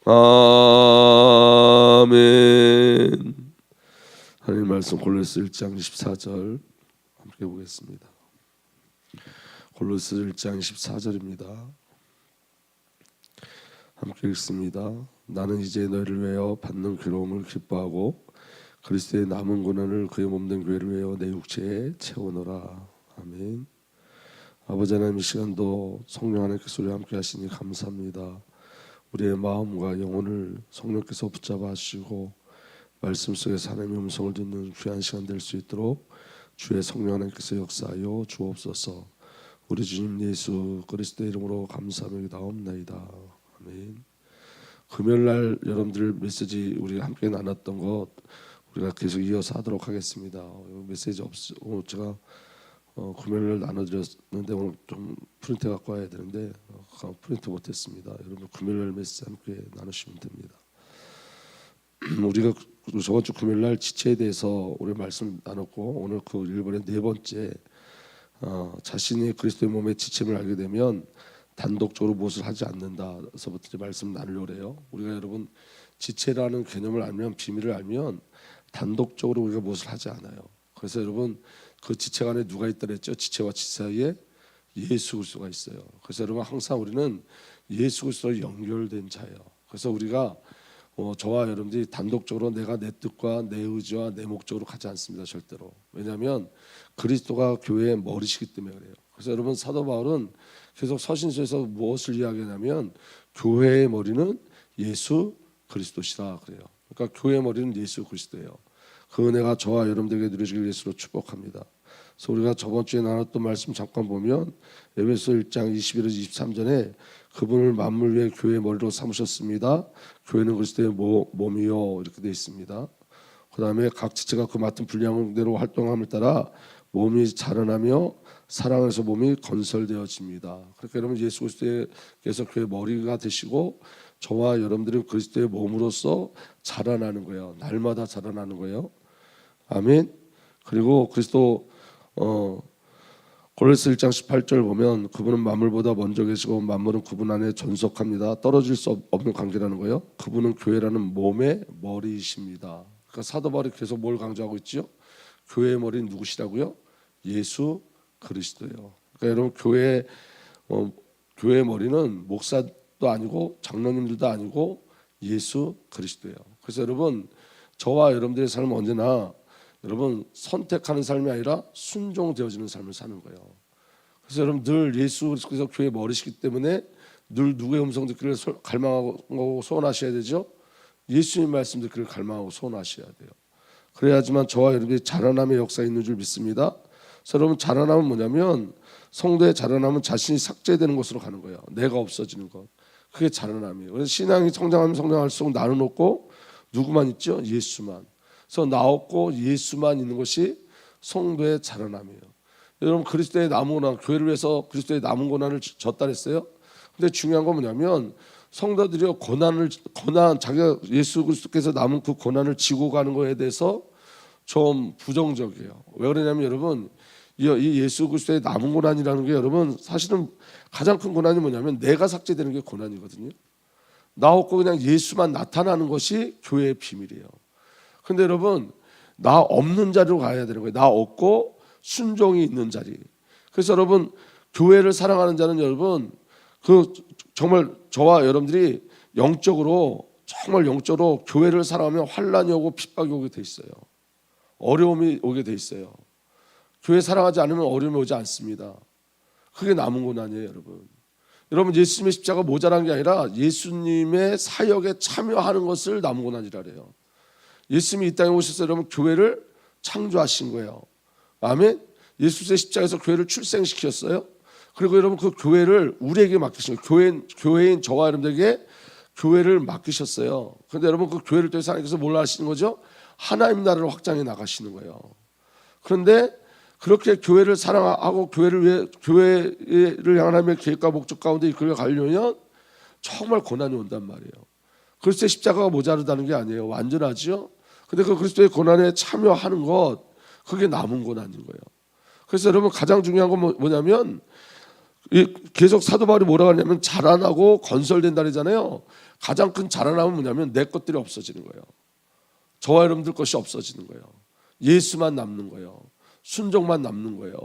아멘. 하나님 말씀 골로새 1장 14절 함께 보겠습니다. 골로새 1장 14절입니다. 함께 읽습니다. 나는 이제 너희를 위하여 받는 괴로움을 기뻐하고 그리스도의 남은 고난을 그의 몸된 교회를 위하여 내 육체에 채우노라. 아멘. 아버지 하나님, 이 시간도 성령 하나님께서 우리와 함께 하시니 감사합니다. 우리의 마음과 영혼을 성령께서 붙잡아 하시고 말씀 속에서 하나님의 음성을 듣는 귀한 시간 될 수 있도록 주의 성령 하나님께서 역사하여 주옵소서. 우리 주님 예수 그리스도의 이름으로 감사하며 기도하옵나이다. 아멘. 금요일날 여러분들 메시지 우리가 함께 나눴던 것 우리가 계속 이어서 하도록 하겠습니다. 메시지 오늘 제가 금요일날 나눠드렸는데 오늘 좀 프린트 갖고 와야 되는데 프린트 못했습니다. 여러분 금요일날 메시지 함께 나누시면 됩니다. 우리가 저번 주 금요일날 지체에 대해서 우리 말씀 나눴고 오늘 그 일본의 네 번째 자신이 그리스도의 몸의 지침을 알게 되면 단독적으로 무엇을 하지 않는다서부터 이제 말씀 나누려고 해요. 우리가 여러분 지체라는 개념을 알면 비밀을 알면 단독적으로 우리가 무엇을 하지 않아요. 그래서 여러분 그 지체 안에 누가 있다 그랬죠? 지체와 지체 사이에 예수 그리스도가 있어요. 그래서 여러분 항상 우리는 예수 그리스도로 연결된 자예요. 그래서 우리가 저와 여러분들이 단독적으로 내가 내 뜻과 내 의지와 내 목적으로 가지 않습니다. 절대로. 왜냐하면 그리스도가 교회의 머리시기 때문에 그래요. 그래서 여러분 사도 바울은 계속 서신서에서 무엇을 이야기하냐면 교회의 머리는 예수 그리스도시라 그래요. 그러니까 교회의 머리는 예수 그리스도예요. 그 은혜가 저와 여러분들에게 누려지길 예수로 축복합니다. 그래서 우리가 저번 주에 나눴던 말씀 잠깐 보면 에베소 1장 21에서 23절에 그분을 만물 위에 교회의 머리로 삼으셨습니다. 교회는 그리스도의 몸이요 이렇게 되어 있습니다. 그 다음에 각 지체가 그 맡은 분량대로 활동함을 따라 몸이 자라나며 사랑에서 몸이 건설되어집니다. 그러니까 여러분 예수 그리스도께서 교회의 머리가 되시고 저와 여러분들은 그리스도의 몸으로서 자라나는 거예요. 날마다 자라나는 거예요. 아멘. 그리고 그리스도 골로새 1장 18절 보면 그분은 만물보다 먼저 계시고 만물은 그분 안에 전속합니다. 떨어질 수 없는 관계라는 거예요. 그분은 교회라는 몸의 머리이십니다. 그러니까 사도 바울이 계속 뭘 강조하고 있죠? 교회의 머리는 누구시라고요? 예수 그리스도예요. 그러니까 여러분 교회의 머리는 목사도 아니고 장로님들도 아니고 예수 그리스도예요. 그래서 여러분 저와 여러분들의 삶은 언제나 여러분 선택하는 삶이 아니라 순종되어지는 삶을 사는 거예요. 그래서 여러분 늘 예수 그리스도께서 교회의 머리시기 때문에 늘 누구의 음성 듣기를 갈망하고 소원하셔야 되죠. 예수님 말씀 듣기를 갈망하고 소원하셔야 돼요. 그래야지만 저와 여러분이 자라남의 역사가 있는 줄 믿습니다. 그래서 여러분 자라남은 뭐냐면 성도의 자라남은 자신이 삭제되는 곳으로 가는 거예요. 내가 없어지는 것. 그게 자라남이에요. 그래서 신앙이 성장하면 성장할수록 나는 없고 누구만 있죠? 예수만. 그래서 나 없고 예수만 있는 것이 성도의 자라남이에요. 여러분 그리스도의 남은 고난, 교회를 위해서 그리스도의 남은 고난을 졌다 했어요. 근데 중요한 건 뭐냐면 성도들이 고난 자기가 예수 그리스도께서 남은 그 고난을 지고 가는 거에 대해서 좀 부정적이에요. 왜 그러냐면 여러분 이 예수 그리스도의 남은 고난이라는 게 여러분 사실은 가장 큰 고난이 뭐냐면 내가 삭제되는 게 고난이거든요. 나 없고 그냥 예수만 나타나는 것이 교회의 비밀이에요. 근데 여러분 나 없는 자리로 가야 되는 거예요. 나 없고 순종이 있는 자리. 그래서 여러분 교회를 사랑하는 자는 여러분 그 정말 저와 여러분들이 영적으로 정말 영적으로 교회를 사랑하면 환난이 오고 핍박이 오게 돼 있어요. 어려움이 오게 돼 있어요. 교회 사랑하지 않으면 어려움이 오지 않습니다. 그게 남은 고난이에요, 여러분. 여러분 예수님의 십자가 모자란 게 아니라 예수님의 사역에 참여하는 것을 남은 고난이라 그래요. 예수님이 이 땅에 오셔서 여러분 교회를 창조하신 거예요. 아멘. 예수의 십자가에서 교회를 출생시켰어요. 그리고 여러분 그 교회를 우리에게 맡기신 거예요. 교회인 저와 여러분들에게 교회를 맡기셨어요. 그런데 여러분 그 교회를 통해서 하나님께서 뭘 하시는 거죠? 하나님 나라를 확장해 나가시는 거예요. 그런데 그렇게 교회를 사랑하고 교회를 향한 하나님의 계획과 목적 가운데 이끌어 가려면 정말 고난이 온단 말이에요. 그리스도의 십자가가 모자르다는 게 아니에요. 완전하죠. 근데 그 그리스도의 고난에 참여하는 것 그게 남은 고난인 거예요. 그래서 여러분 가장 중요한 건 뭐냐면 계속 사도 바울이 뭐라고 하냐면 자라나고 건설된다잖아요. 가장 큰 자라남은 뭐냐면 내 것들이 없어지는 거예요. 저와 여러분들 것이 없어지는 거예요. 예수만 남는 거예요. 순종만 남는 거예요.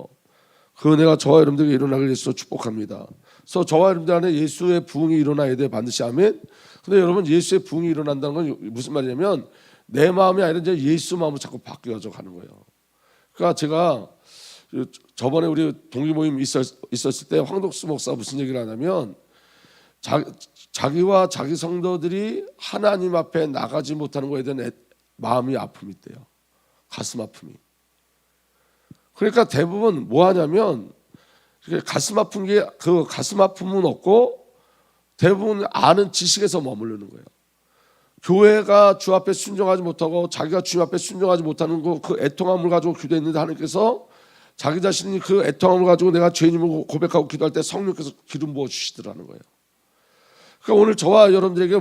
그 은혜가 저와 여러분들에게 일어나길 예수로 축복합니다. 그래서 저와 여러분들 안에 예수의 부흥이 일어나야 돼, 반드시. 아멘. 근데 여러분, 예수의 부흥이 일어난다는 건 무슨 말이냐면 내 마음이 아니라 이제 예수 마음으로 자꾸 바뀌어져 가는 거예요. 그러니까 제가 저번에 우리 동기 모임 있었을 때 황덕수 목사가 무슨 얘기를 하냐면 자기와 자기 성도들이 하나님 앞에 나가지 못하는 거에 대한 마음이 아픔이 있대요. 가슴 아픔이. 그러니까 대부분 뭐 하냐면 가슴 아픈 게 그 가슴 아픔은 없고 대부분 아는 지식에서 머무르는 거예요. 교회가 주 앞에 순종하지 못하고 자기가 주 앞에 순종하지 못하는 그 애통함을 가지고 기도했는데 하나님께서 자기 자신이 그 애통함을 가지고 내가 죄인임을 고백하고 기도할 때 성령께서 기름 부어 주시더라는 거예요. 그러니까 오늘 저와 여러분들에게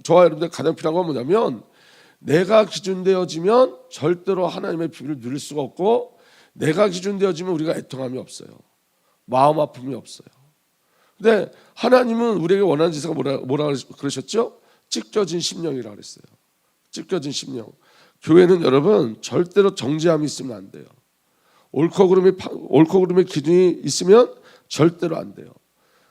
저와 여러분들 가장 필요한 건 뭐냐면 내가 기준되어지면 절대로 하나님의 비밀을 누릴 수가 없고 내가 기준되어지면 우리가 애통함이 없어요. 마음 아픔이 없어요. 근데 하나님은 우리에게 원하는 지사가 뭐라 그러셨죠? 찢겨진 심령이라고 그랬어요. 찢겨진 심령. 교회는 여러분 절대로 정죄함이 있으면 안 돼요. 옳고 그름의 기준이 있으면 절대로 안 돼요.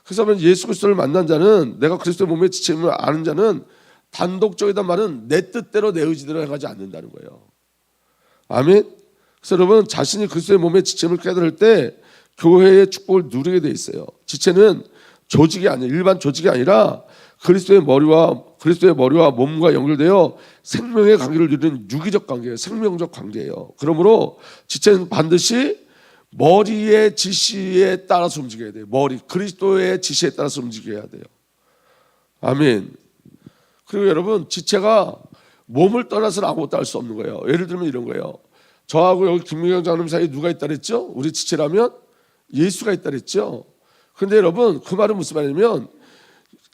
그래서 예수 그리스도를 만난 자는, 내가 그리스도의 몸에 지침을 아는 자는 단독적이란 말은 내 뜻대로 내 의지대로 행하지 않는다는 거예요. 아멘. 그래서 여러분 자신이 그리스도의 몸에 지침을 깨달을 때 교회의 축복을 누리게 돼 있어요. 지체는 조직이 아니에요. 일반 조직이 아니라 그리스도의 머리와 몸과 연결되어 생명의 관계를 누리는 유기적 관계예요. 생명적 관계예요. 그러므로 지체는 반드시 머리의 지시에 따라서 움직여야 돼요. 그리스도의 지시에 따라서 움직여야 돼요. 아멘. 그리고 여러분 지체가 몸을 떠나서는 아무것도 할 수 없는 거예요. 예를 들면 이런 거예요. 저하고 여기 김미경 장로님 사이에 누가 있다 그랬죠? 우리 지체라면 예수가 있다 그랬죠? 근데 여러분 그 말은 무슨 말이냐면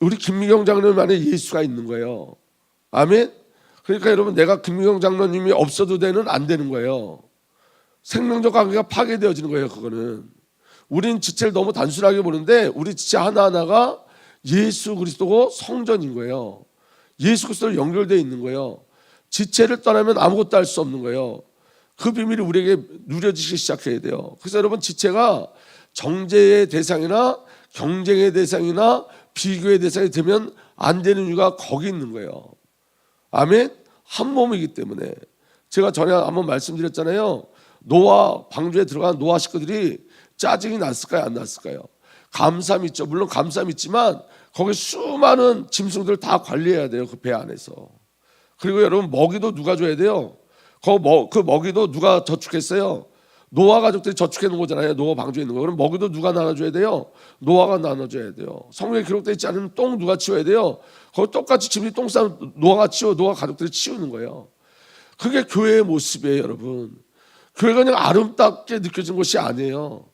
우리 김미경 장로님 안에 예수가 있는 거예요. 아멘. 그러니까 여러분 내가 김미경 장로님이 없어도 안 되는 거예요. 생명적 관계가 파괴되어지는 거예요. 그거는 우린 지체를 너무 단순하게 보는데 우리 지체 하나하나가 예수 그리스도고 성전인 거예요. 예수 그리스도로 연결되어 있는 거예요. 지체를 떠나면 아무것도 할 수 없는 거예요. 그 비밀이 우리에게 누려지기 시작해야 돼요. 그래서 여러분 지체가 정죄의 대상이나 경쟁의 대상이나 비교의 대상이 되면 안 되는 이유가 거기 있는 거예요. 아멘. 한 몸이기 때문에. 제가 전에 한번 말씀드렸잖아요. 노아 방주에 들어간 노아 식구들이 짜증이 났을까요? 안 났을까요? 감사함이 있죠. 물론 감사함이 있지만 거기 수많은 짐승들을 다 관리해야 돼요. 그 배 안에서. 그리고 여러분 먹이도 누가 줘야 돼요? 그 먹이도 누가 저축했어요? 노아 가족들이 저축해 놓은 거잖아요. 노아 방주에 있는 거. 그럼 먹이도 누가 나눠줘야 돼요? 노아가 나눠줘야 돼요. 성경에 기록되어 있지 않으면 똥 누가 치워야 돼요? 거기 똑같이 짐이 똥 싸면 노아 가족들이 치우는 거예요. 그게 교회의 모습이에요, 여러분. 교회가 그냥 아름답게 느껴진 것이 아니에요.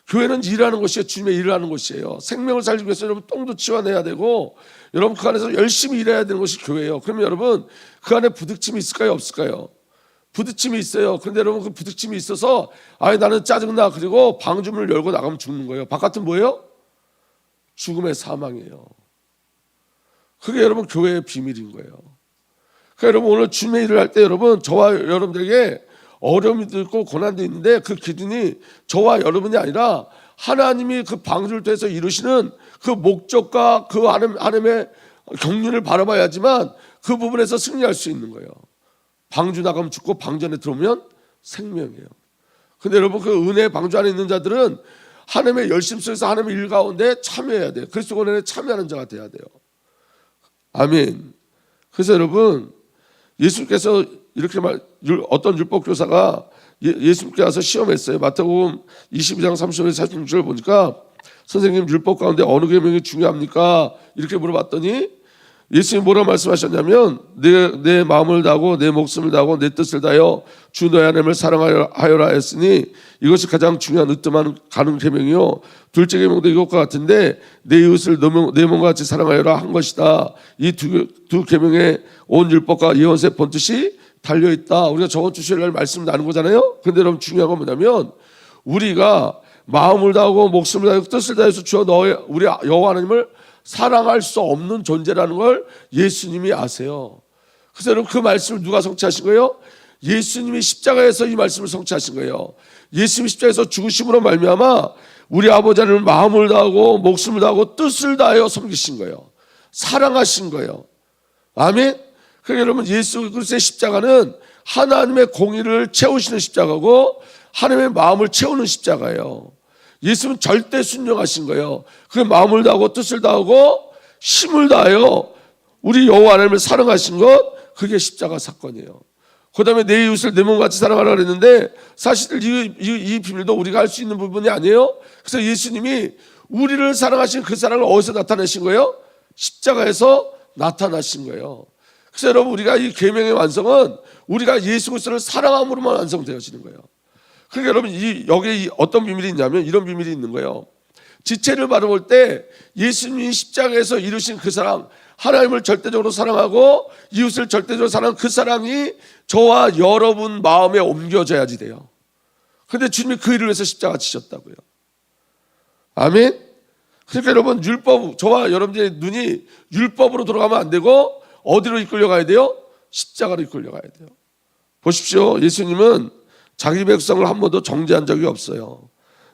교회는 일하는 것이에요. 주님의 일을 하는 것이에요. 생명을 살기 위해서 여러분 똥도 치워내야 되고 여러분 그 안에서 열심히 일해야 되는 것이 교회예요. 그러면 여러분 그 안에 부딪힘이 있을까요? 없을까요? 부딪힘이 있어요. 그런데 여러분 그 부딪힘이 있어서 나는 짜증나. 그리고 방주문을 열고 나가면 죽는 거예요. 바깥은 뭐예요? 죽음의 사망이에요. 그게 여러분 교회의 비밀인 거예요. 그러니까 여러분 오늘 주님의 일을 할 때 여러분 저와 여러분들에게 어려움이 있고 고난도 있는데 그 기준이 저와 여러분이 아니라 하나님이 그 방주를 통해서 이루시는 그 목적과 그 하나님의 경륜을 바라봐야지만 그 부분에서 승리할 수 있는 거예요. 방주 나가면 죽고 방주 안에 들어오면 생명이에요. 근데 여러분 그 은혜의 방주 안에 있는 자들은 하나님의 열심 속에서 하나님의 일 가운데 참여해야 돼요. 그리스도 권한에 참여하는 자가 돼야 돼요. 아멘. 그래서 여러분 예수께서 이렇게 어떤 율법교사가 예수님께 와서 시험했어요. 마태복음 22장 30절에서 46절을 보니까 선생님 율법 가운데 어느 계명이 중요합니까? 이렇게 물어봤더니 예수님이 뭐라 말씀하셨냐면 내 마음을 다하고 내 목숨을 다하고 내 뜻을 다하여 주 너의 하나님을 사랑하여라 했으니 이것이 가장 중요한 가는 계명이요 둘째 계명도 이것과 같은데 내 이웃을 내 몸과 같이 사랑하여라 한 것이다. 이 두 계명에 온 율법과 예언서의 본뜻이 달려있다. 우리가 저번 주 수요일 날 말씀 나눈 거잖아요. 그런데 여러분 중요한 건 뭐냐면 우리가 마음을 다하고 목숨을 다하고 뜻을 다해서 주여 너의 우리 여호와 하나님을 사랑할 수 없는 존재라는 걸 예수님이 아세요. 그래서 여러분 그 말씀을 누가 성취하신 거예요? 예수님이 십자가에서 이 말씀을 성취하신 거예요. 예수님이 십자가에서 죽으심으로 말미암아 우리 아버지 하나님을 마음을 다하고 목숨을 다하고 뜻을 다하여 섬기신 거예요. 사랑하신 거예요. 아멘. 그러니까 여러분 예수 그리스도의 십자가는 하나님의 공의를 채우시는 십자가고 하나님의 마음을 채우는 십자가예요. 예수는 절대 순종하신 거예요. 그 마음을 다하고 뜻을 다하고 힘을 다하여 우리 여호와 하나님을 사랑하신 것, 그게 십자가 사건이에요. 그 다음에 내 이웃을 내 몸같이 사랑하라 그랬는데 사실 이 비밀도 우리가 할 수 있는 부분이 아니에요. 그래서 예수님이 우리를 사랑하신 그 사랑을 어디서 나타내신 거예요? 십자가에서 나타나신 거예요. 그래서 여러분 우리가 이 계명의 완성은 우리가 예수 그리스도를 사랑함으로만 완성되어지는 거예요. 그러니까 여러분 여기에 어떤 비밀이 있냐면 이런 비밀이 있는 거예요. 지체를 바라볼 때 예수님이 십자가에서 이루신 그 사랑, 하나님을 절대적으로 사랑하고 이웃을 절대적으로 사랑하는 그 사랑이 저와 여러분 마음에 옮겨져야지 돼요. 그런데 주님이 그 일을 위해서 십자가 지셨다고요. 아멘. 그러니까 여러분 율법, 저와 여러분들의 눈이 율법으로 돌아가면 안 되고 어디로 이끌려가야 돼요? 십자가로 이끌려가야 돼요. 보십시오. 예수님은 자기 백성을 한 번도 정죄한 적이 없어요.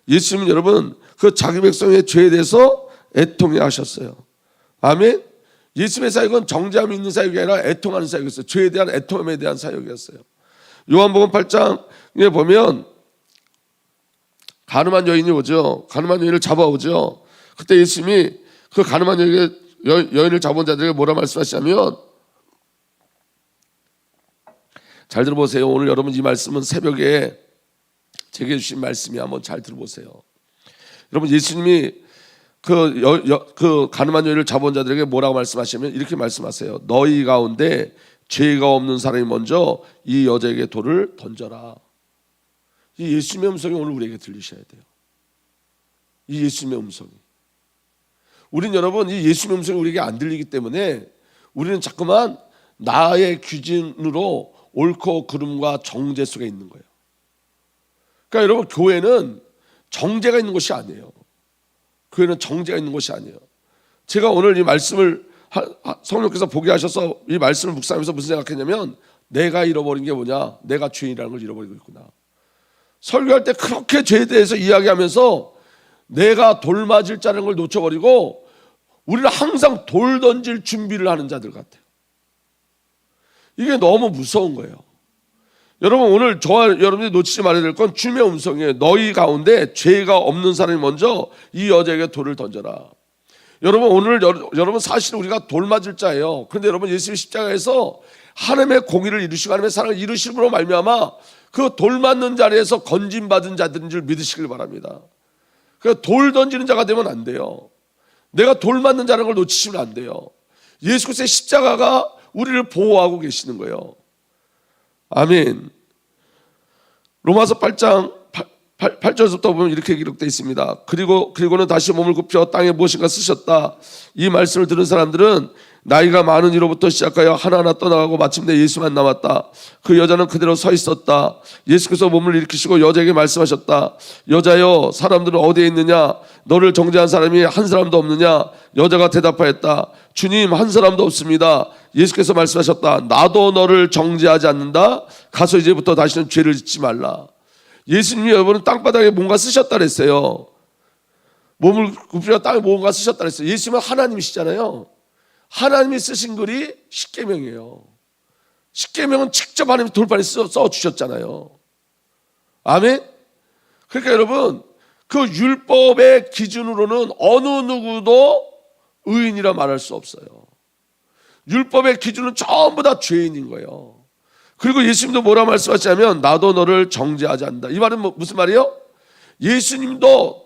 예수님은 여러분 그 자기 백성의 죄에 대해서 애통해 하셨어요. 아멘. 예수님의 사역은 정죄함이 있는 사역이 아니라 애통하는 사역이었어요. 죄에 대한 애통함에 대한 사역이었어요. 요한복음 8장에 보면 가늠한 여인이 오죠. 가늠한 여인을 잡아오죠. 그때 예수님이 그 가늠한 여인을 잡아온 자들에게 뭐라 말씀하시냐면, 잘 들어보세요. 오늘 여러분 이 말씀은 새벽에 제게 주신 말씀이 한번 잘 들어보세요. 여러분 예수님이 그 가늠한 여인을 잡아온 자들에게 뭐라고 말씀하시면 이렇게 말씀하세요. 너희 가운데 죄가 없는 사람이 먼저 이 여자에게 돌을 던져라. 이 예수님의 음성이 오늘 우리에게 들리셔야 돼요. 이 예수님의 음성이. 우린 여러분 이 예수님의 음성이 우리에게 안 들리기 때문에 우리는 자꾸만 나의 기준으로 옳고 그름과 정죄 속에 있는 거예요. 그러니까 여러분 교회는 정죄가 있는 곳이 아니에요. 교회는 정죄가 있는 곳이 아니에요. 제가 오늘 이 말씀을 성령께서 보게 하셔서 이 말씀을 묵상하면서 무슨 생각했냐면, 내가 잃어버린 게 뭐냐? 내가 죄인이라는 걸 잃어버리고 있구나. 설교할 때 그렇게 죄에 대해서 이야기하면서 내가 돌 맞을 자라는 걸 놓쳐버리고 우리는 항상 돌 던질 준비를 하는 자들 같아요. 이게 너무 무서운 거예요. 여러분 오늘 저와 여러분이 놓치지 말아야 될 건 주님의 음성이에요. 너희 가운데 죄가 없는 사람이 먼저 이 여자에게 돌을 던져라. 여러분 오늘 여러분 사실 우리가 돌 맞을 자예요. 그런데 여러분 예수님 십자가에서 하나님의 공의를 이루시고 하나님의 사랑을 이루심으로 말미암아 그 돌 맞는 자리에서 건진받은 자들인 줄 믿으시길 바랍니다. 그러니까 돌 던지는 자가 되면 안 돼요. 내가 돌 맞는 자라는 걸 놓치시면 안 돼요. 예수 그리스도의 십자가가 우리를 보호하고 계시는 거예요. 아멘. 로마서 8장 8절부터 보면 이렇게 기록되어 있습니다. 그리고는 다시 몸을 굽혀 땅에 무엇인가 쓰셨다. 이 말씀을 들은 사람들은 나이가 많은 이로부터 시작하여 하나하나 떠나가고 마침내 예수만 남았다. 그 여자는 그대로 서 있었다. 예수께서 몸을 일으키시고 여자에게 말씀하셨다. 여자여, 사람들은 어디에 있느냐? 너를 정죄한 사람이 한 사람도 없느냐? 여자가 대답하였다. 주님, 한 사람도 없습니다. 예수께서 말씀하셨다. 나도 너를 정죄하지 않는다. 가서 이제부터 다시는 죄를 짓지 말라. 예수님이 여러분은 땅바닥에 뭔가 쓰셨다 그랬어요. 몸을 굽혀 땅에 뭔가 쓰셨다 그랬어요. 예수님은 하나님이시잖아요. 하나님이 쓰신 글이 십계명이에요. 십계명은 직접 하나님이 돌판에 써주셨잖아요. 아멘. 그러니까 여러분 그 율법의 기준으로는 어느 누구도 의인이라 말할 수 없어요. 율법의 기준은 전부 다 죄인인 거예요. 그리고 예수님도 뭐라 말씀하시냐면 나도 너를 정죄하지 않는다. 이 말은 무슨 말이에요? 예수님도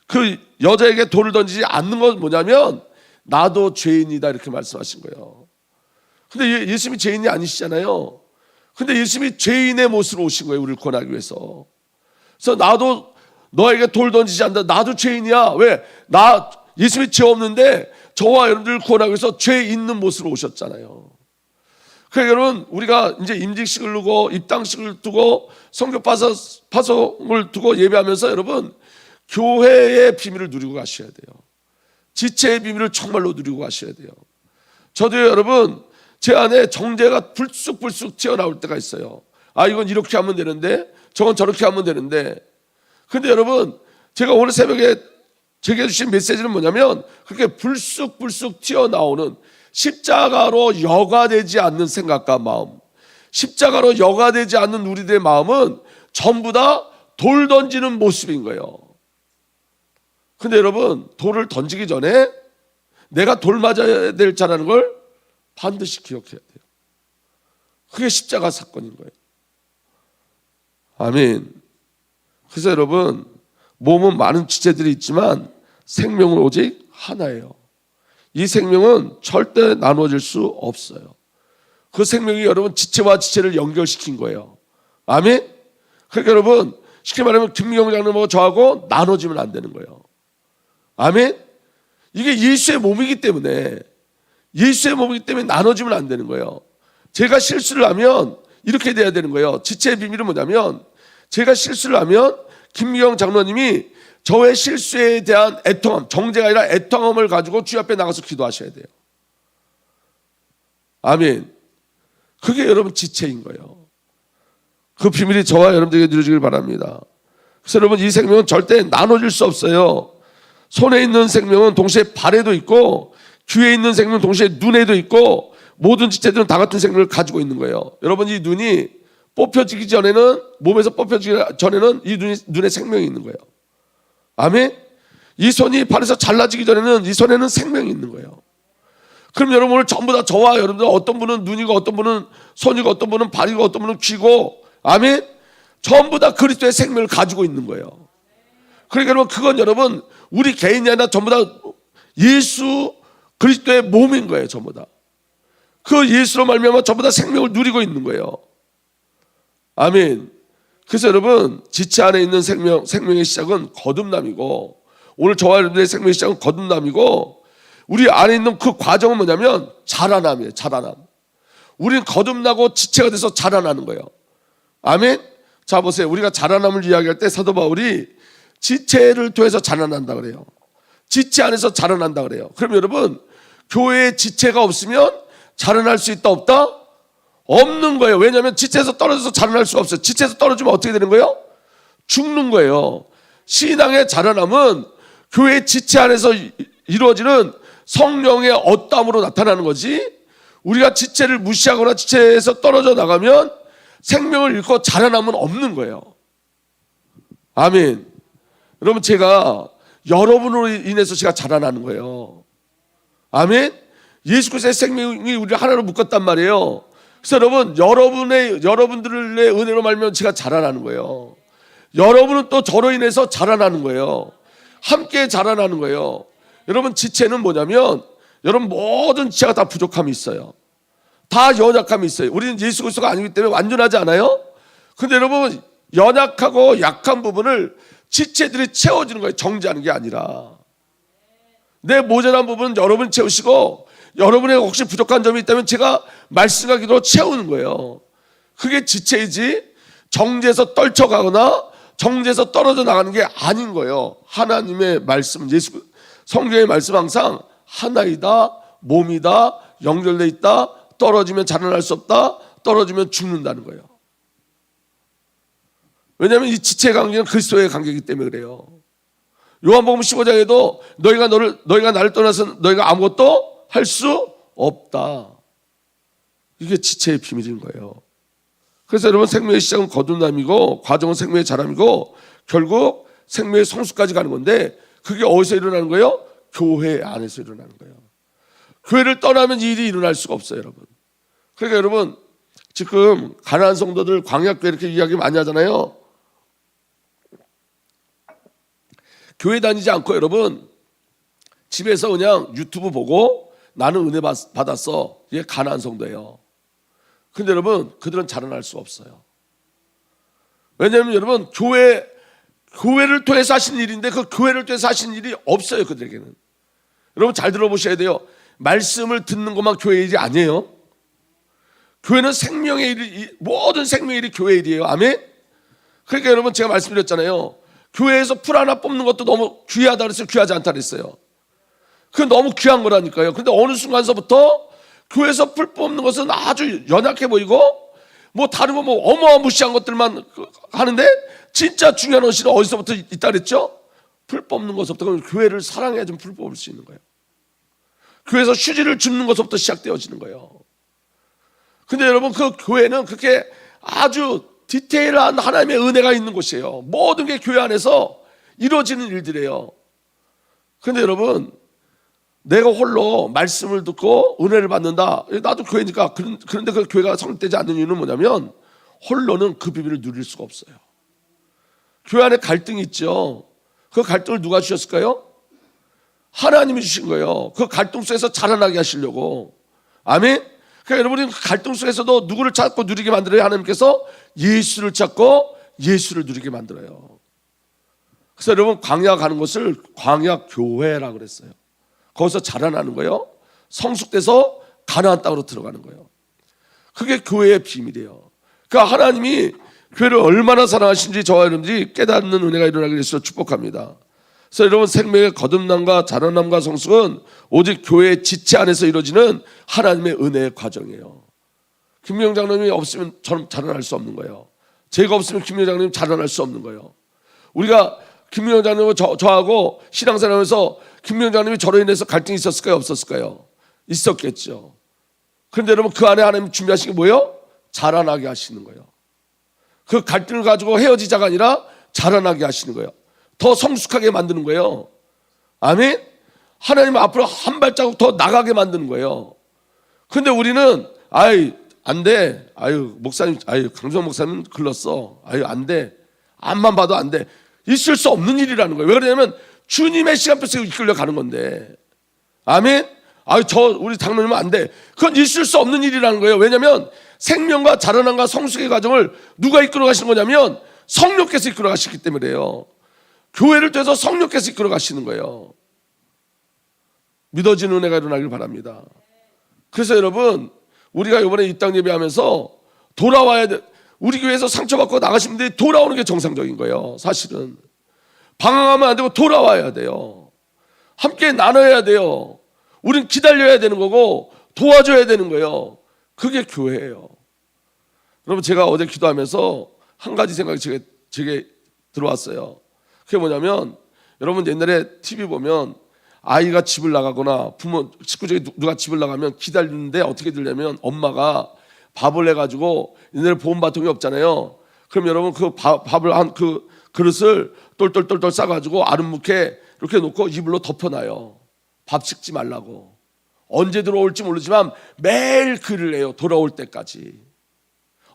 그 여자에게 돌을 던지지 않는 건 뭐냐면 나도 죄인이다 이렇게 말씀하신 거예요. 근데 예수님이 죄인이 아니시잖아요. 근데 예수님이 죄인의 모습으로 오신 거예요. 우리를 구원하기 위해서. 그래서 나도 너에게 돌 던지지 않는다. 나도 죄인이야. 왜? 예수님이 죄 없는데 저와 여러분들을 구원하기 위해서 죄 있는 모습으로 오셨잖아요. 그러니까 여러분 우리가 이제 임직식을 두고 입당식을 두고 성교 파송을 두고 예배하면서 여러분 교회의 비밀을 누리고 가셔야 돼요. 지체의 비밀을 정말로 누리고 가셔야 돼요. 저도 여러분 제 안에 정죄가 불쑥불쑥 튀어나올 때가 있어요. 아, 이건 이렇게 하면 되는데 저건 저렇게 하면 되는데. 근데 여러분 제가 오늘 새벽에 제게 주신 메시지는 뭐냐면 그렇게 불쑥불쑥 튀어나오는 십자가로 여과되지 않는 생각과 마음, 십자가로 여과되지 않는 우리들의 마음은 전부 다 돌 던지는 모습인 거예요. 근데 여러분 돌을 던지기 전에 내가 돌 맞아야 될 자라는 걸 반드시 기억해야 돼요. 그게 십자가 사건인 거예요. 아멘. 그래서 여러분 몸은 많은 지체들이 있지만 생명은 오직 하나예요. 이 생명은 절대 나눠질 수 없어요. 그 생명이 여러분 지체와 지체를 연결시킨 거예요. 아멘. 그러니까 여러분 쉽게 말하면 김미경 장로님하고 저하고 나눠지면 안 되는 거예요. 아멘. 이게 예수의 몸이기 때문에 나눠지면 안 되는 거예요. 제가 실수를 하면 이렇게 돼야 되는 거예요. 지체의 비밀은 뭐냐면 제가 실수를 하면 김미경 장로님이 저의 실수에 대한 애통함, 정죄가 아니라 애통함을 가지고 주 앞에 나가서 기도하셔야 돼요. 아멘. 그게 여러분 지체인 거예요. 그 비밀이 저와 여러분들에게 누려지길 바랍니다. 그래서 여러분 이 생명은 절대 나눠질 수 없어요. 손에 있는 생명은 동시에 발에도 있고 귀에 있는 생명은 동시에 눈에도 있고 모든 지체들은 다 같은 생명을 가지고 있는 거예요. 여러분 이 눈이 뽑혀지기 전에는 몸에서 뽑혀지기 전에는 이 눈에 생명이 있는 거예요. 아멘. 이 손이 발에서 잘라지기 전에는 이 손에는 생명이 있는 거예요. 그럼 여러분 오늘 전부 다 저와 여러분들 어떤 분은 눈이고 어떤 분은 손이고 어떤 분은 발이고 어떤 분은 귀고 아멘. 전부 다 그리스도의 생명을 가지고 있는 거예요. 그러니까 여러분 그건 여러분 우리 개인이 아니라 전부 다 예수 그리스도의 몸인 거예요. 전부 다. 그 예수로 말미암아 전부 다 생명을 누리고 있는 거예요. 아멘. 그래서 여러분 지체 안에 있는 생명의 시작은 거듭남이고 오늘 저와 여러분들의 생명의 시작은 거듭남이고 우리 안에 있는 그 과정은 뭐냐면 자라남이에요. 자라남. 우리는 거듭나고 지체가 돼서 자라나는 거예요. 아멘. 자 보세요. 우리가 자라남을 이야기할 때 사도 바울이 지체를 통해서 자라난다 그래요. 지체 안에서 자라난다 그래요. 그럼 여러분 교회에 지체가 없으면 자라날 수 있다 없다? 없는 거예요. 왜냐하면 지체에서 떨어져서 자라날 수가 없어요. 지체에서 떨어지면 어떻게 되는 거예요? 죽는 거예요. 신앙의 자라남은 교회 지체 안에서 이루어지는 성령의 어떠함으로 나타나는 거지 우리가 지체를 무시하거나 지체에서 떨어져 나가면 생명을 잃고 자라남은 없는 거예요. 아멘. 여러분 제가 여러분으로 인해서 제가 자라나는 거예요. 아멘. 예수 그리스도의 생명이 우리를 하나로 묶었단 말이에요. 그래서 여러분 여러분들의 은혜로 말미암아 제가 자라나는 거예요. 여러분은 또 저로 인해서 자라나는 거예요. 함께 자라나는 거예요. 여러분 지체는 뭐냐면 여러분 모든 지체가 다 부족함이 있어요. 다 연약함이 있어요. 우리는 예수 그리스도가 아니기 때문에 완전하지 않아요? 근데 여러분 연약하고 약한 부분을 지체들이 채워주는 거예요. 정죄하는 게 아니라 내 모자란 부분은 여러분이 채우시고 여러분의 혹시 부족한 점이 있다면 제가 말씀과 기도로 채우는 거예요. 그게 지체이지 정죄에서 떨쳐가거나 정죄에서 떨어져 나가는 게 아닌 거예요. 하나님의 말씀은 성경의 말씀은 항상 하나이다, 몸이다, 연결돼 있다, 떨어지면 자라날 수 없다, 떨어지면 죽는다는 거예요. 왜냐하면 이 지체 관계는 그리스도의 관계이기 때문에 그래요. 요한복음 15장에도 너희가 나를 떠나서 너희가 아무것도 할 수 없다. 이게 지체의 비밀인 거예요. 그래서 여러분 생명의 시작은 거듭남이고 과정은 생명의 자람이고 결국 생명의 성숙까지 가는 건데 그게 어디서 일어나는 거예요? 교회 안에서 일어나는 거예요. 교회를 떠나면 이 일이 일어날 수가 없어요, 여러분. 그러니까 여러분 지금 가난한 성도들 광야교회 이렇게 이야기 많이 하잖아요. 교회 다니지 않고 여러분 집에서 그냥 유튜브 보고 나는 은혜 받았어. 이게 가난한 성도예요. 근데 여러분 그들은 자라날 수 없어요. 왜냐하면 여러분 교회를 통해서 하신 일인데 그 교회를 통해서 하신 일이 없어요. 그들에게는. 여러분 잘 들어보셔야 돼요. 말씀을 듣는 것만 교회 일이 아니에요. 교회는 생명의 일이 모든 생명의 일이 교회 일이에요. 아멘. 그러니까 여러분 제가 말씀드렸잖아요. 교회에서 풀 하나 뽑는 것도 너무 귀하다 그랬어요? 귀하지 않다 그랬어요? 그건 너무 귀한 거라니까요. 근데 어느 순간서부터 교회에서 풀 뽑는 것은 아주 연약해 보이고 뭐 다른 거 뭐 어마무시한 것들만 하는데 진짜 중요한 것이 어디서부터 있다 그랬죠? 풀 뽑는 것부터. 그럼 교회를 사랑해야 좀 풀 뽑을 수 있는 거예요. 교회에서 휴지를 줍는 것부터 시작되어지는 거예요. 근데 여러분, 그 교회는 그렇게 아주 디테일한 하나님의 은혜가 있는 곳이에요. 모든 게 교회 안에서 이루어지는 일들이에요. 그런데 여러분, 내가 홀로 말씀을 듣고 은혜를 받는다. 나도 교회니까. 그런데 그 교회가 성립되지 않는 이유는 뭐냐면 홀로는 그 비밀을 누릴 수가 없어요. 교회 안에 갈등이 있죠. 그 갈등을 누가 주셨을까요? 하나님이 주신 거예요. 그 갈등 속에서 자라나게 하시려고. 아멘. 그러니까 여러분이 그 갈등 속에서도 누구를 찾고 누리게 만들어요? 하나님께서 예수를 찾고 예수를 누리게 만들어요. 그래서 여러분, 광야 가는 것을 광야 교회라고 그랬어요. 거기서 자라나는 거예요. 성숙돼서 가나안 땅으로 들어가는 거예요. 그게 교회의 비밀이에요. 그러니까 하나님이 교회를 얼마나 사랑하신지 저와 여러분들이 깨닫는 은혜가 일어나게 되시도록 축복합니다. 그래서 여러분, 생명의 거듭남과 자라남과 성숙은 오직 교회의 지체 안에서 이루어지는 하나님의 은혜의 과정이에요. 김명 장로님이 없으면 저는 자라날 수 없는 거예요. 제가 없으면 김명 장로님 자라날 수 없는 거예요. 우리가 김명 장로님과 저하고 신앙생활하면서 김명 장로님이 저로 인해서 갈등이 있었을까요? 없었을까요? 있었겠죠. 그런데 여러분, 그 안에 하나님 준비하신 게 뭐예요? 자라나게 하시는 거예요. 그 갈등을 가지고 헤어지자가 아니라 자라나게 하시는 거예요. 더 성숙하게 만드는 거예요. 아멘? 하나님 앞으로 한 발자국 더 나가게 만드는 거예요. 근데 우리는 안 돼. 목사님, 강정 목사님 글렀어. 안 돼. 앞만 봐도 안 돼. 있을 수 없는 일이라는 거예요. 왜 그러냐면 주님의 시간표에 이끌려 가는 건데. 아멘? 우리 장로님은 안 돼. 그건 있을 수 없는 일이라는 거예요. 왜냐면 생명과 자라남과 성숙의 과정을 누가 이끌어 가시는 거냐면 성령께서 이끌어 가시기 때문에요. 교회를 통해서 성령께서 이끌어 가시는 거예요. 믿어지는 은혜가 일어나길 바랍니다. 그래서 여러분, 우리가 이번에 이 땅 예배하면서 돌아와야 돼. 우리 교회에서 상처받고 나가신 분들이 돌아오는 게 정상적인 거예요. 사실은 방황하면 안 되고 돌아와야 돼요. 함께 나눠야 돼요. 우린 기다려야 되는 거고 도와줘야 되는 거예요. 그게 교회예요. 여러분, 제가 어제 기도하면서 한 가지 생각이 제게 들어왔어요. 그게 뭐냐면, 여러분 옛날에 TV 보면 아이가 집을 나가거나 식구 중에 누가 집을 나가면 기다리는데 어떻게 되냐면 엄마가 밥을 해가지고, 옛날에 보온바통이 없잖아요. 그럼 여러분 그 밥을 한 그 그릇을 똘똘똘똘 싸가지고 아름묵게 이렇게 놓고 이불로 덮어놔요. 밥 식지 말라고. 언제 들어올지 모르지만 매일 글을 해요. 돌아올 때까지.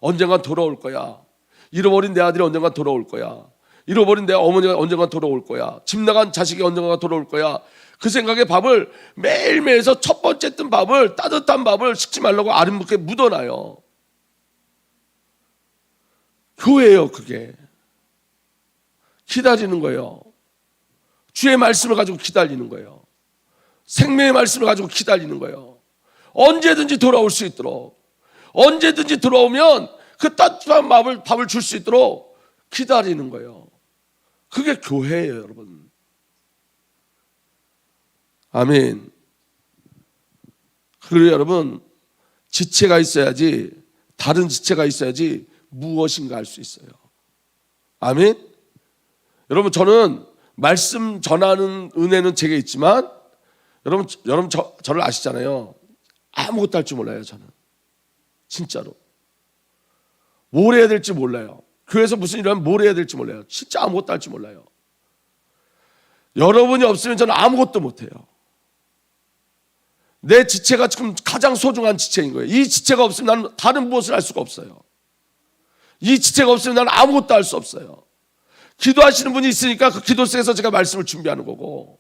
언젠간 돌아올 거야. 잃어버린 내 아들이 언젠간 돌아올 거야. 잃어버린 내 어머니가 언젠간 돌아올 거야. 집 나간 자식이 언젠간 돌아올 거야. 그 생각에 밥을 매일매일 해서 첫 번째 뜬 밥을, 따뜻한 밥을 식지 말라고 아름답게 묻어놔요. 교회예요. 그게 기다리는 거예요. 주의 말씀을 가지고 기다리는 거예요. 생명의 말씀을 가지고 기다리는 거예요. 언제든지 돌아올 수 있도록, 언제든지 들어오면 그 따뜻한 밥을 줄 수 있도록 기다리는 거예요. 그게 교회예요, 여러분. 아멘. 그리고 여러분, 지체가 있어야지, 다른 지체가 있어야지 무엇인가 할 수 있어요. 아멘. 여러분, 저는 말씀 전하는 은혜는 제게 있지만, 여러분 저를 아시잖아요. 아무것도 할 줄 몰라요. 저는 진짜로 뭘 해야 될지 몰라요. 교회에서 무슨 일을 하면 뭘 해야 될지 몰라요. 진짜 아무것도 할 줄 몰라요. 여러분이 없으면 저는 아무것도 못해요. 내 지체가 지금 가장 소중한 지체인 거예요. 이 지체가 없으면 나는 다른 무엇을 할 수가 없어요. 이 지체가 없으면 나는 아무것도 할 수 없어요. 기도하시는 분이 있으니까 그 기도 속에서 제가 말씀을 준비하는 거고,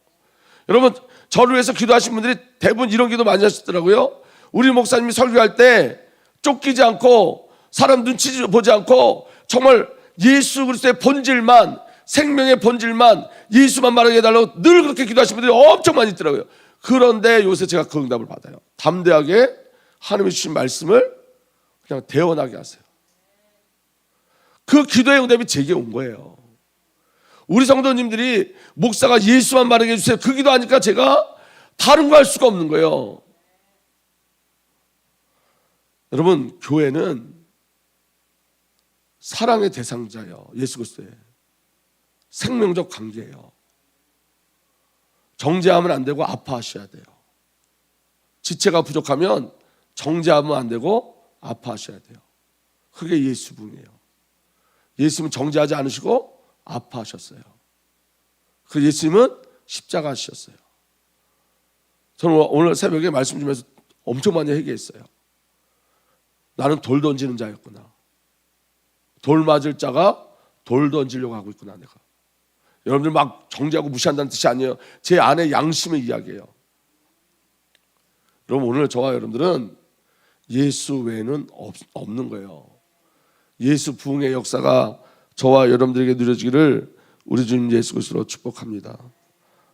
여러분 저를 위해서 기도하신 분들이 대부분 이런 기도 많이 하시더라고요. 우리 목사님이 설교할 때 쫓기지 않고 사람 눈치 보지 않고 정말 예수 그리스도의 본질만, 생명의 본질만, 예수만 말하게 해달라고 늘 그렇게 기도하신 분들이 엄청 많이 있더라고요. 그런데 요새 제가 그 응답을 받아요. 담대하게 하나님이 주신 말씀을 그냥 대언하게 하세요. 그 기도의 응답이 제게 온 거예요. 우리 성도님들이 목사가 예수만 바르게 해주세요 그 기도하니까 제가 다른 거 할 수가 없는 거예요. 여러분, 교회는 사랑의 대상자예요. 예수 그리스도의 생명적 관계예요. 정죄하면 안 되고 아파하셔야 돼요. 지체가 부족하면 정죄하면 안 되고 아파하셔야 돼요. 그게 예수 부흥이에요. 예수님은 정죄하지 않으시고 아파하셨어요. 그 예수님은 십자가 하셨어요. 저는 오늘 새벽에 말씀 주면서 엄청 많이 회개했어요. 나는 돌 던지는 자였구나. 돌 맞을 자가 돌 던지려고 하고 있구나 내가. 여러분들 막 정죄하고 무시한다는 뜻이 아니에요. 제 안에 양심의 이야기예요. 여러분, 오늘 저와 여러분들은 예수 외에는 없는 거예요. 예수 부흥의 역사가 저와 여러분들에게 누려지기를 우리 주님 예수 그리스도로 축복합니다.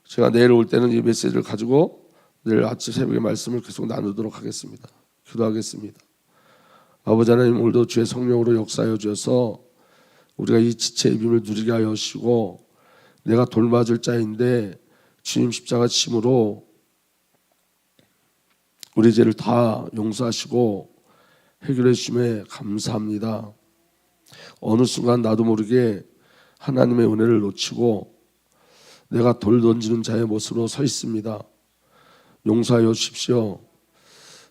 제가 내일 올 때는 이 메시지를 가지고 내일 아침 새벽에 말씀을 계속 나누도록 하겠습니다. 기도하겠습니다. 아버지 하나님, 오늘도 주의 성령으로 역사하여 주셔서 우리가 이 지체의 빔을 누리게 하여 주시고, 내가 돌 맞을 자인데 주님 십자가 침으로 우리 죄를 다 용서하시고 해결해 주심에 감사합니다. 어느 순간 나도 모르게 하나님의 은혜를 놓치고 내가 돌 던지는 자의 모습으로 서 있습니다. 용서하여 주십시오.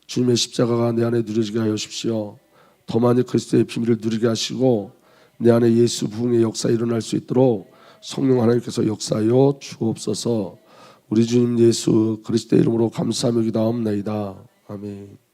주님의 십자가가 내 안에 누려지게 하여 주십시오. 더 많이 그리스도의 비밀을 누리게 하시고 내 안에 예수 부흥의 역사 일어날 수 있도록 성령 하나님께서 역사하여 주옵소서. 우리 주님 예수 그리스도의 이름으로 감사하며 기도하옵나이다. 아멘.